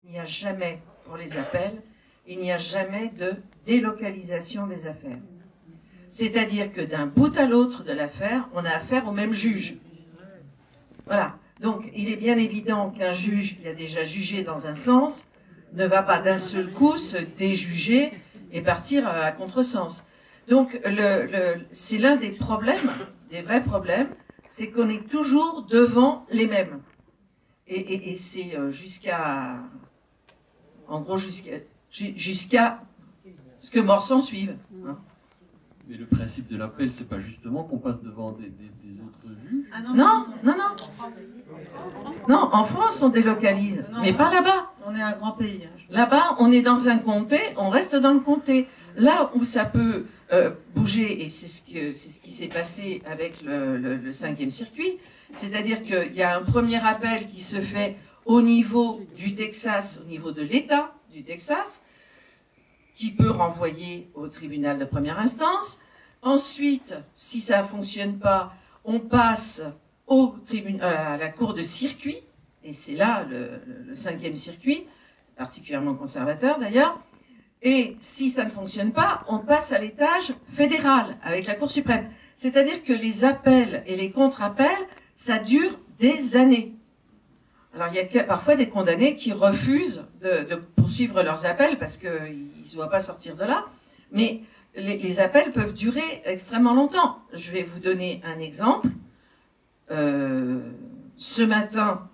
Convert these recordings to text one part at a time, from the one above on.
Il n'y a jamais, pour les appels, il n'y a jamais de délocalisation des affaires. C'est-à-dire que d'un bout à l'autre de l'affaire, on a affaire au même juge. Voilà. Donc, il est bien évident qu'un juge qui a déjà jugé dans un sens ne va pas d'un seul coup se déjuger et partir à contresens. Donc, c'est l'un des problèmes, des vrais problèmes, c'est qu'on est toujours devant les mêmes. Et c'est jusqu'à... En gros, jusqu'à ce que mort s'en suive. Hein. Mais le principe de l'appel, c'est pas justement qu'on passe devant des autres juges? Ah non. Non, en France, on délocalise, mais pas là-bas. On est un grand pays. Là-bas, on est dans un comté, on reste dans le comté. Là où ça peut bouger, et c'est ce qui s'est passé avec le 5e circuit, c'est-à-dire qu'il y a un premier appel qui se fait au niveau du Texas, au niveau de l'État du Texas, qui peut renvoyer au tribunal de première instance. Ensuite, si ça ne fonctionne pas, on passe à la cour de circuit, et c'est là le 5e circuit, particulièrement conservateur d'ailleurs. Et si ça ne fonctionne pas, on passe à l'étage fédéral, avec la Cour suprême. C'est-à-dire que les appels et les contre-appels, ça dure des années. Alors, il y a parfois des condamnés qui refusent de poursuivre leurs appels parce qu'ils ne doivent pas sortir de là. Mais les appels peuvent durer extrêmement longtemps. Je vais vous donner un exemple. Ce matin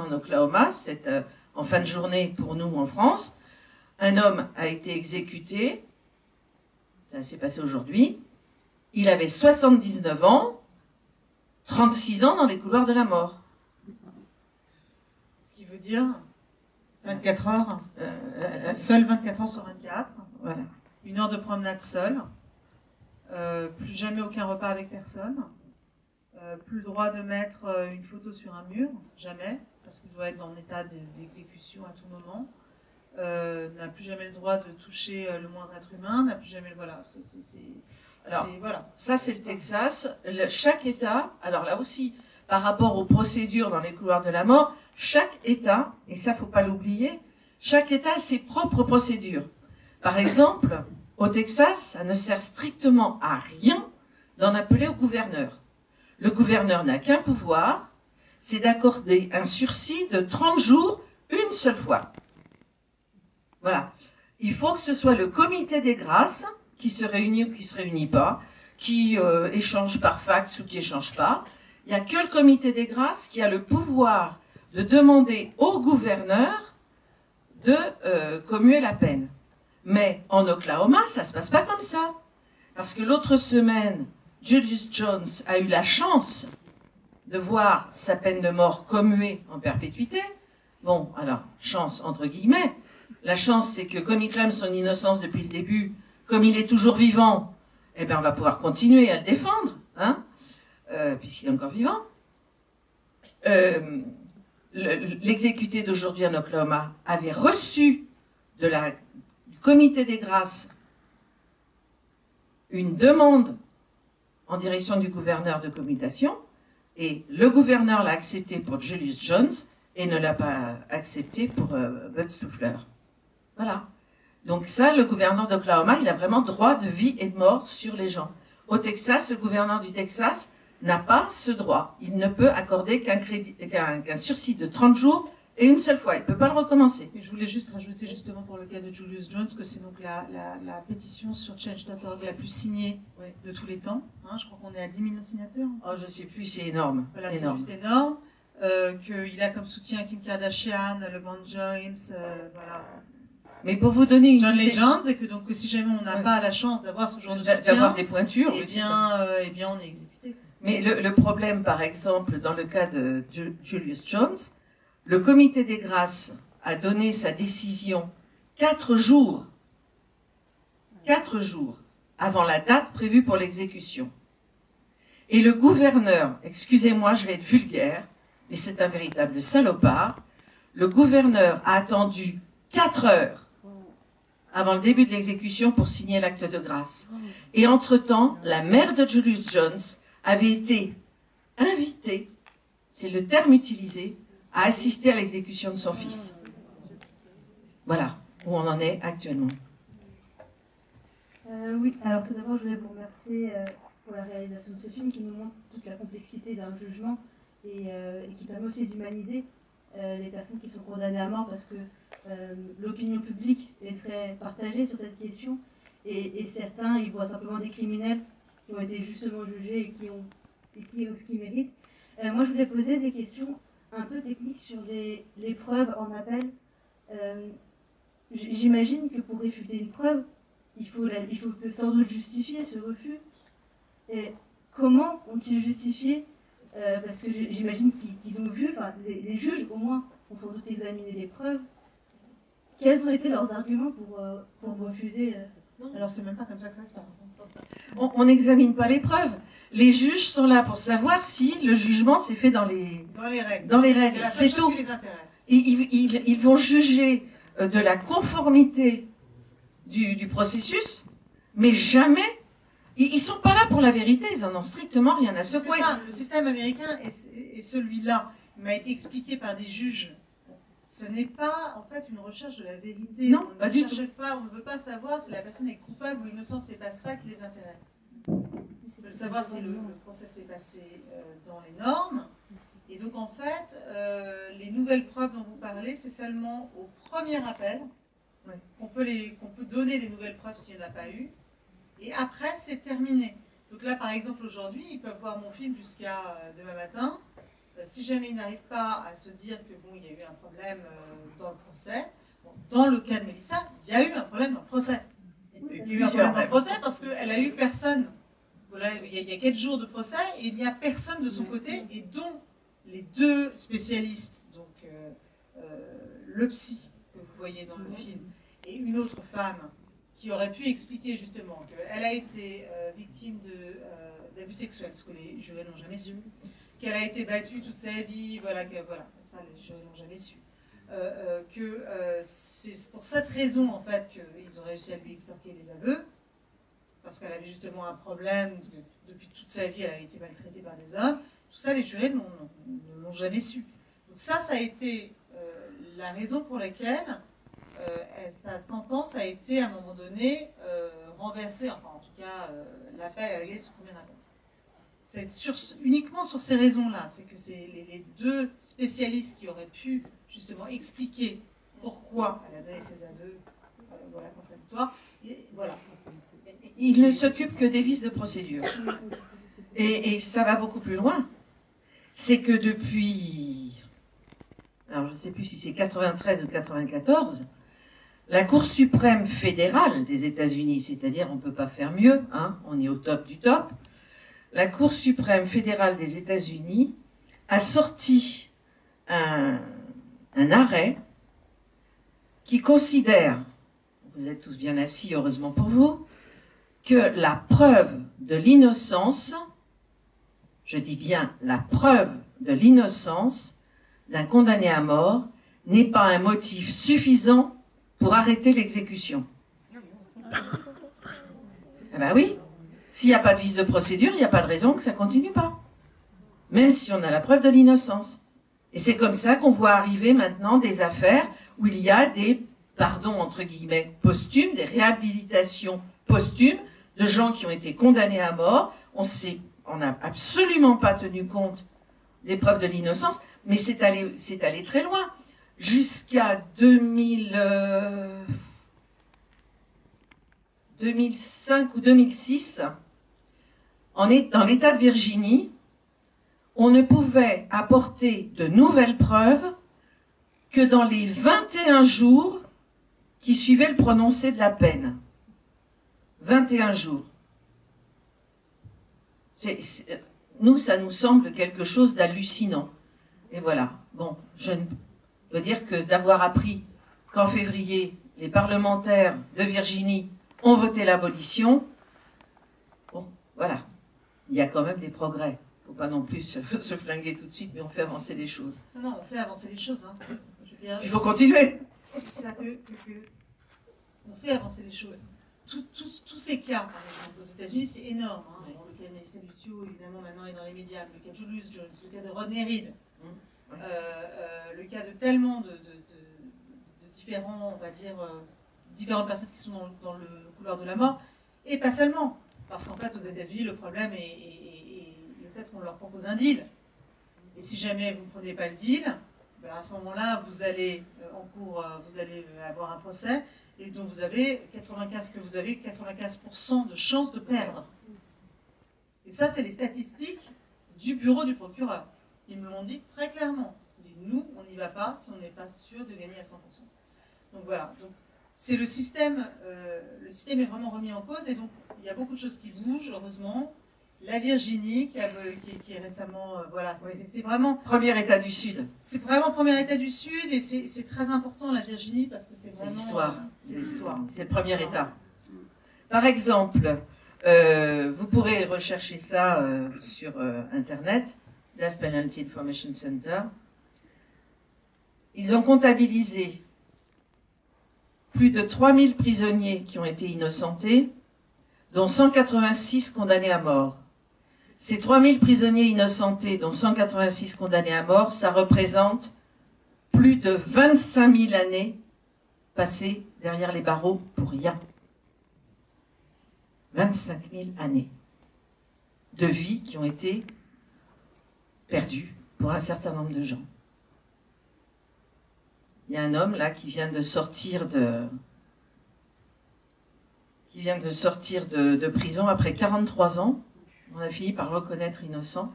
en Oklahoma, c'est en fin de journée pour nous en France, un homme a été exécuté. Ça s'est passé aujourd'hui. Il avait 79 ans, 36 ans dans les couloirs de la mort. Veut dire 24 heures, seul 24 heures sur 24, voilà. 1 heure de promenade seule, plus jamais aucun repas avec personne, plus le droit de mettre une photo sur un mur, jamais, parce qu'il doit être en état d'exécution à tout moment, n'a plus jamais le droit de toucher le moindre être humain, n'a plus jamais... Voilà, voilà. Ça c'est le Texas. Chaque État, alors là aussi, par rapport aux procédures dans les couloirs de la mort, chaque État, et ça faut pas l'oublier, chaque État a ses propres procédures. Par exemple, au Texas, ça ne sert strictement à rien d'en appeler au gouverneur. Le gouverneur n'a qu'un pouvoir, c'est d'accorder un sursis de 30 jours une seule fois. Voilà. Il faut que ce soit le comité des grâces qui se réunit ou qui se réunit pas, qui échange par fax ou qui échange pas. Il n'y a que le comité des grâces qui a le pouvoir de demander au gouverneur de commuer la peine. Mais en Oklahoma, ça se passe pas comme ça. Parce que l'autre semaine, Julius Jones a eu la chance de voir sa peine de mort commuée en perpétuité. Bon, alors, chance entre guillemets. La chance, c'est que comme il clame son innocence depuis le début, comme il est toujours vivant, eh bien, on va pouvoir continuer à le défendre, hein, puisqu'il est encore vivant. L'exécuté d'aujourd'hui en Oklahoma avait reçu du comité des grâces une demande en direction du gouverneur de commutation, et le gouverneur l'a accepté pour Julius Jones et ne l'a pas accepté pour Bud Stufler. Voilà. Donc ça, le gouverneur d'Oklahoma, il a vraiment droit de vie et de mort sur les gens. Au Texas, le gouverneur du Texas n'a pas ce droit. Il ne peut accorder qu'un sursis de 30 jours et une seule fois. Il ne peut pas le recommencer. Et je voulais juste rajouter justement pour le cas de Julius Jones que c'est donc la pétition sur Change.org la plus signée de tous les temps. Hein, je crois qu'on est à 10 millions de signataires. Oh, je ne sais plus, c'est énorme. Voilà, c'est juste énorme. Qu'il a comme soutien Kim Kardashian, LeBron James, voilà. Mais pour vous donner une John Legends, et que donc si jamais on n'a pas la chance d'avoir ce genre de soutien, d'avoir des pointures, eh bien on est exécuté. Mais le problème, par exemple, dans le cas de Julius Jones, le comité des grâces a donné sa décision 4 jours avant la date prévue pour l'exécution. Et le gouverneur, excusez-moi, je vais être vulgaire, mais c'est un véritable salopard, le gouverneur a attendu 4 heures avant le début de l'exécution pour signer l'acte de grâce. Et entre-temps, la mère de Julius Jones avait été invitée, c'est le terme utilisé, à assister à l'exécution de son fils. Voilà où on en est actuellement. Oui, alors tout d'abord, je voulais vous remercier pour la réalisation de ce film qui nous montre toute la complexité d'un jugement et qui permet aussi d'humaniser les personnes qui sont condamnées à mort parce que l'opinion publique est très partagée sur cette question et certains, ils voient simplement des criminels qui ont été justement jugés et qui ont ce qu'ils méritent. Moi, je voulais poser des questions un peu techniques sur les preuves en appel. J'imagine que pour réfuter une preuve, il faut sans doute justifier ce refus. Et comment ont-ils justifié parce que j'imagine qu'ils ont vu, enfin, les juges au moins ont sans doute examiné les preuves. Quels ont été leurs arguments pour refuser Alors c'est même pas comme ça que ça se passe. On n'examine pas les preuves. Les juges sont là pour savoir si le jugement s'est fait dans les règles. Dans les règles. C'est la seule C'est chose tout. qui les intéresse. Ils vont juger de la conformité du processus, mais jamais. Ils sont pas là pour la vérité, ils en ont strictement rien à secouer. C'est ça, le système américain est celui-là. Il m'a été expliqué par des juges. Ce n'est pas en fait une recherche de la vérité. Non, on pas ne du cherche pas, on ne veut pas savoir si la personne est coupable ou innocente. C'est pas ça qui les intéresse. Ils veulent savoir si le procès s'est passé dans les normes. Et donc en fait, les nouvelles preuves dont vous parlez, c'est seulement au premier appel qu'on peut donner des nouvelles preuves s'il n'y en a pas eu. Et après, c'est terminé. Donc là, par exemple, aujourd'hui, ils peuvent voir mon film jusqu'à demain matin. Si jamais ils n'arrivent pas à se dire que bon, il y a eu un problème dans le procès, bon, dans le cas de Mélissa, il y a eu un problème dans le procès. Il y a eu un problème dans le procès parce qu'elle a eu personne. Voilà, il y a 4 jours de procès et il n'y a personne de son côté, et dont les 2 spécialistes, donc le psy que vous voyez dans le film, et une autre femme qui aurait pu expliquer justement qu'elle a été victime d'abus sexuels, ce que les jurés n'ont jamais su, qu'elle a été battue toute sa vie, voilà, ça les jurés n'ont jamais su, que c'est pour cette raison en fait qu'ils ont réussi à lui extorquer les aveux, parce qu'elle avait justement un problème, depuis toute sa vie elle avait été maltraitée par des hommes, tout ça les jurés ne l'ont jamais su. Donc ça a été la raison pour laquelle sa sentence a été à un moment donné renversée, enfin en tout cas l'appel a réglé ce premier appel. C'est uniquement sur ces raisons-là, c'est que c'est les 2 spécialistes qui auraient pu justement expliquer pourquoi elle a donné ses aveux contradictoires. Et voilà. Ils ne s'occupent que des vices de procédure. Et ça va beaucoup plus loin. C'est que depuis, alors je ne sais plus si c'est 93 ou 94, la Cour suprême fédérale des États-Unis, c'est-à-dire on ne peut pas faire mieux, hein, on est au top du top, la Cour suprême fédérale des États-Unis a sorti un arrêt qui considère, vous êtes tous bien assis heureusement pour vous, que la preuve de l'innocence, je dis bien la preuve de l'innocence d'un condamné à mort n'est pas un motif suffisant pour arrêter l'exécution. Eh ben oui, s'il n'y a pas de vice de procédure, il n'y a pas de raison que ça continue pas. Même si on a la preuve de l'innocence. Et c'est comme ça qu'on voit arriver maintenant des affaires où il y a des, pardon, entre guillemets, posthumes, des réhabilitations posthumes de gens qui ont été condamnés à mort. On n'a absolument pas tenu compte des preuves de l'innocence, mais c'est allé très loin. Jusqu'à 2005 ou 2006, dans l'État de Virginie, on ne pouvait apporter de nouvelles preuves que dans les 21 jours qui suivaient le prononcé de la peine. 21 jours. Nous, ça nous semble quelque chose d'hallucinant. Et voilà. Bon, je veux dire que d'avoir appris qu'en février, les parlementaires de Virginie ont voté l'abolition, bon, voilà. Il y a quand même des progrès. Il ne faut pas non plus se flinguer tout de suite, mais on fait avancer les choses. Non, on fait avancer les choses. Hein. Je veux dire, il faut continuer. C'est là que on fait avancer les choses. Tous ces cas, par exemple, aux États-Unis, c'est énorme. Hein. Bon, le cas de Melissa Lucio, évidemment, maintenant est dans les médias. Le cas de Julius Jones, le cas de Rodney Reed, le cas de tellement de différents, on va dire, différentes personnes qui sont dans le couloir de la mort, et pas seulement. Parce qu'en fait, aux États-Unis, le problème est le fait qu'on leur propose un deal. Et si jamais vous ne prenez pas le deal, ben à ce moment-là, vous allez vous allez avoir un procès, et donc vous avez 95% de chances de perdre. Et ça, c'est les statistiques du bureau du procureur. Ils me l'ont dit très clairement. Ils disent, nous, on n'y va pas si on n'est pas sûr de gagner à 100%. Donc voilà. Donc, c'est le système est vraiment remis en cause, et donc il y a beaucoup de choses qui bougent, heureusement. La Virginie, qui est récemment, voilà, c'est vraiment... Premier État du Sud. C'est vraiment premier État du Sud, et c'est très important, la Virginie, parce que c'est vraiment... C'est l'histoire. C'est le premier État. Par exemple, vous pourrez rechercher ça sur Internet, Death Penalty Information Center. Ils ont comptabilisé plus de 3000 prisonniers qui ont été innocentés, dont 186 condamnés à mort. Ces 3000 prisonniers innocentés, dont 186 condamnés à mort, ça représente plus de 25 000 années passées derrière les barreaux pour rien. 25 000 années de vie qui ont été perdues pour un certain nombre de gens. Il y a un homme là qui vient de sortir de prison après 43 ans. On a fini par le reconnaître innocent.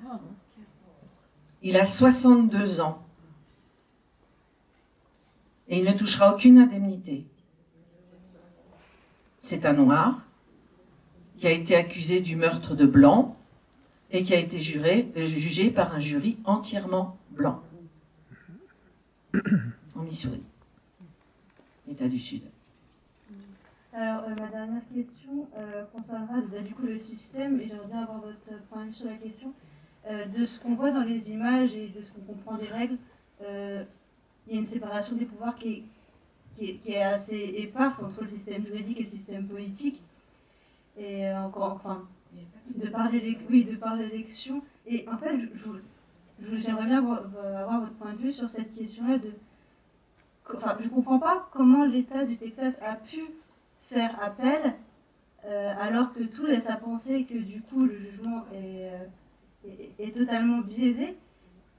Il a 62 ans. Et il ne touchera aucune indemnité. C'est un noir qui a été accusé du meurtre de blanc et qui a été jugé par un jury entièrement blanc. En Missouri, État du Sud. Alors, ma dernière question concernera du coup le système, et j'aimerais bien avoir votre point de vue sur la question. De ce qu'on voit dans les images et de ce qu'on comprend des règles, il y a une séparation des pouvoirs qui est assez éparse entre le système juridique et le système politique. Et de par l'élection. Et en fait, j'aimerais bien avoir votre point de vue sur cette question-là je ne comprends pas comment l'État du Texas a pu faire appel alors que tout laisse à penser que du coup le jugement est totalement biaisé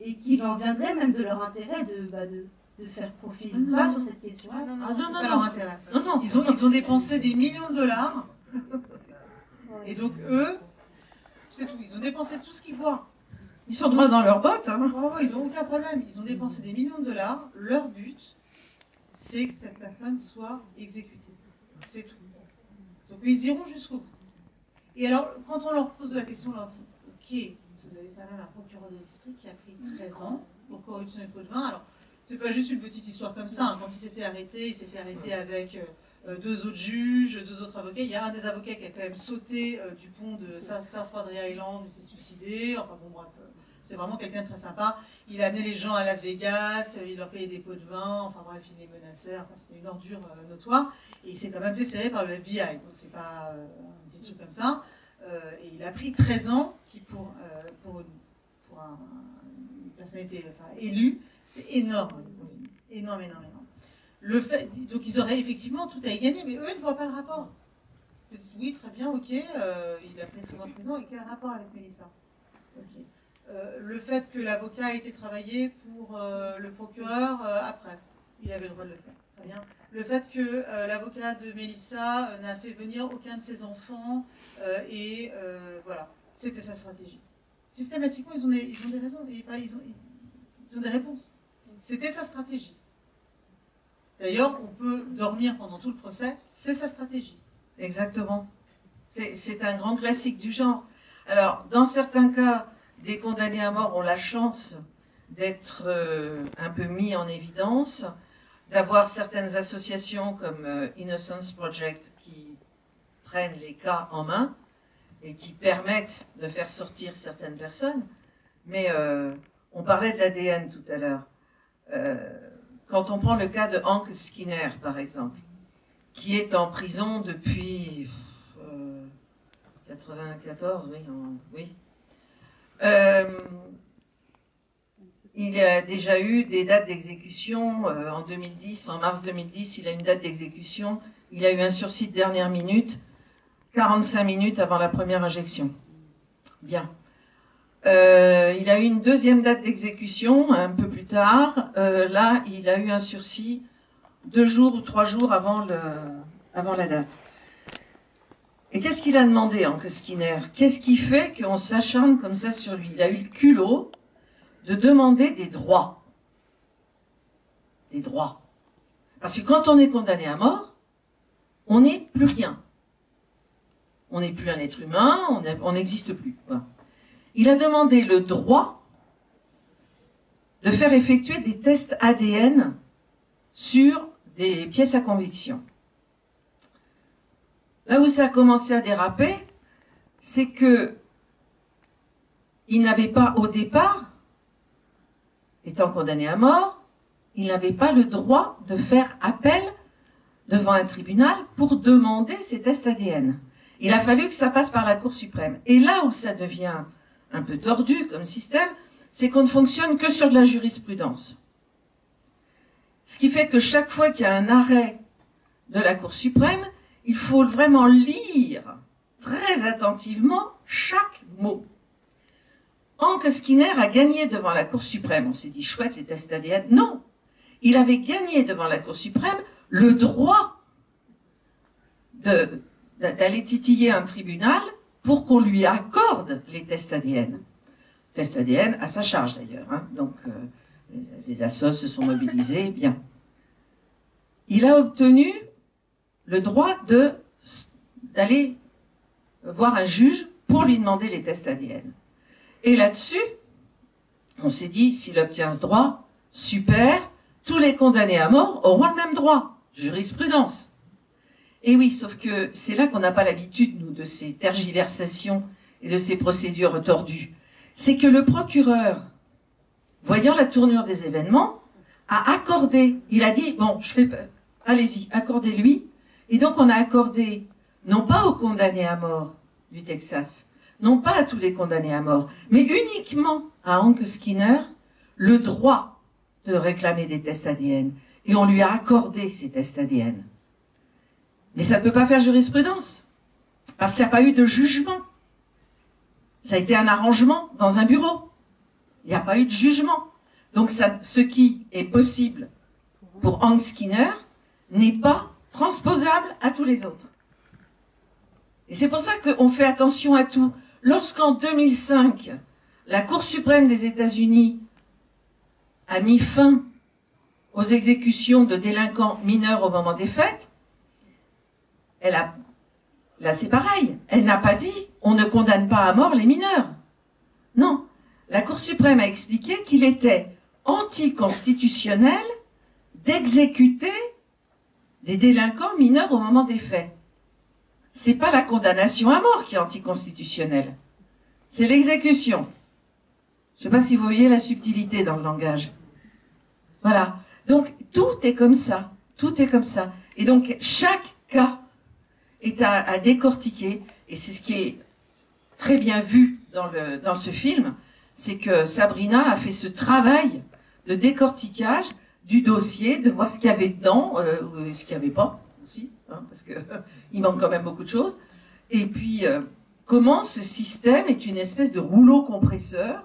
et qu'il en viendrait même de leur intérêt de faire profil ou pas sur cette question. Non, c'est pas leur intérêt. Non. Ils ont dépensé des millions de dollars, et donc eux, c'est tout. Ils ont dépensé tout ce qu'ils voient. Ils sont droits dans leurs bottes. Hein. Ils n'ont aucun problème. Ils ont dépensé des millions de dollars. Leur but, c'est que cette personne soit exécutée. C'est tout. Donc ils iront jusqu'au bout. Et alors, quand on leur pose la question, on leur dit, ok, vous avez quand même un procureur de district qui a pris 13 ans pour corruption et pot de vin. Alors, c'est pas juste une petite histoire comme ça. Hein. Quand il s'est fait arrêter avec 2 autres juges, 2 autres avocats. Il y a un des avocats qui a quand même sauté du pont de South Padre Island, il s'est suicidé. Enfin bon, bref, c'est vraiment quelqu'un de très sympa. Il a amené les gens à Las Vegas, il leur payait des pots de vin, enfin bref, il les menaçait. Enfin, c'était une ordure notoire. Et il s'est quand même fait serrer par le FBI. Donc c'est pas un petit truc comme ça. Et il a pris 13 ans pour une personnalité élue. C'est énorme. Énorme. Donc ils auraient effectivement tout à y gagner, mais eux ne voient pas le rapport. Ils disent, oui, très bien, ok, il a pris 13 ans de prison, et quel rapport avec Mélissa? Okay. Le fait que l'avocat ait été travaillé pour le procureur après, il avait le droit de le faire, très bien. Le fait que l'avocat de Mélissa n'a fait venir aucun de ses enfants, voilà, c'était sa stratégie. Systématiquement, ils ont des raisons, ils ont des réponses. C'était sa stratégie. D'ailleurs, on peut dormir pendant tout le procès, c'est sa stratégie. Exactement. C'est un grand classique du genre. Alors, dans certains cas, des condamnés à mort ont la chance d'être un peu mis en évidence, d'avoir certaines associations comme Innocence Project qui prennent les cas en main et qui permettent de faire sortir certaines personnes. Mais on parlait de l'ADN tout à l'heure. Quand on prend le cas de Hank Skinner, par exemple, qui est en prison depuis 94, oui. il y a déjà eu des dates d'exécution. En 2010, en mars 2010, il a une date d'exécution. Il a eu un sursis de dernière minute, 45 minutes avant la première injection. Bien. Il a eu une deuxième date d'exécution un peu plus tard. Là, il a eu un sursis 2 jours ou 3 jours avant la date. Et qu'est-ce qu'il a demandé, Hank Skinner? Qu'est-ce qui fait qu'on s'acharne comme ça sur lui? Il a eu le culot de demander des droits. Des droits. Parce que quand on est condamné à mort, on n'est plus rien. On n'est plus un être humain, on n'existe plus. Voilà. Il a demandé le droit de faire effectuer des tests ADN sur des pièces à conviction. Là où ça a commencé à déraper, c'est que il n'avait pas, au départ, étant condamné à mort, il n'avait pas le droit de faire appel devant un tribunal pour demander ces tests ADN. Il a fallu que ça passe par la Cour suprême. Et là où ça devient un peu tordu comme système, c'est qu'on ne fonctionne que sur de la jurisprudence. Ce qui fait que chaque fois qu'il y a un arrêt de la Cour suprême, il faut vraiment lire très attentivement chaque mot. Hank Skinner a gagné devant la Cour suprême. On s'est dit, chouette, les tests ADN. Non, il avait gagné devant la Cour suprême le droit d'aller titiller un tribunal pour qu'on lui accorde les tests ADN. Tests ADN à sa charge d'ailleurs. Hein. Donc, les assos se sont mobilisés. Bien. Il a obtenu le droit d'aller voir un juge pour lui demander les tests ADN. Et là-dessus, on s'est dit, s'il obtient ce droit, super, tous les condamnés à mort auront le même droit. Jurisprudence. Et oui, sauf que c'est là qu'on n'a pas l'habitude, nous, de ces tergiversations et de ces procédures tordues. C'est que le procureur, voyant la tournure des événements, a accordé, il a dit, bon, allez-y, accordez-lui. Et donc on a accordé, non pas aux condamnés à mort du Texas, non pas à tous les condamnés à mort, mais uniquement à Hank Skinner, le droit de réclamer des tests ADN. Et on lui a accordé ces tests ADN. Mais ça ne peut pas faire jurisprudence, parce qu'il n'y a pas eu de jugement. Ça a été un arrangement dans un bureau. Il n'y a pas eu de jugement. Donc ce qui est possible pour Hank Skinner n'est pas transposable à tous les autres. Et c'est pour ça qu'on fait attention à tout. Lorsqu'en 2005, la Cour suprême des États-Unis a mis fin aux exécutions de délinquants mineurs au moment des faits, là c'est pareil, elle n'a pas dit on ne condamne pas à mort les mineurs. Non, la Cour suprême a expliqué qu'il était anticonstitutionnel d'exécuter des délinquants mineurs au moment des faits. C'est pas la condamnation à mort qui est anticonstitutionnelle, c'est l'exécution. Je sais pas si vous voyez la subtilité dans le langage. Voilà. Donc tout est comme ça, tout est comme ça. Et donc chaque cas est à décortiquer, et c'est ce qui est très bien vu dans ce film, c'est que Sabrina a fait ce travail de décortiquage du dossier, de voir ce qu'il y avait dedans, ce qu'il n'y avait pas aussi, hein, parce que il manque quand même beaucoup de choses, et puis comment ce système est une espèce de rouleau compresseur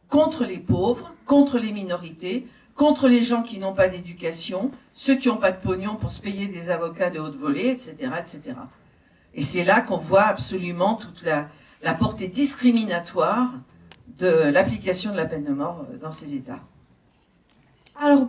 contre les pauvres, contre les minorités, contre les gens qui n'ont pas d'éducation, ceux qui n'ont pas de pognon pour se payer des avocats de haute volée, etc., etc. Et c'est là qu'on voit absolument toute la portée discriminatoire de l'application de la peine de mort dans ces États. Alors,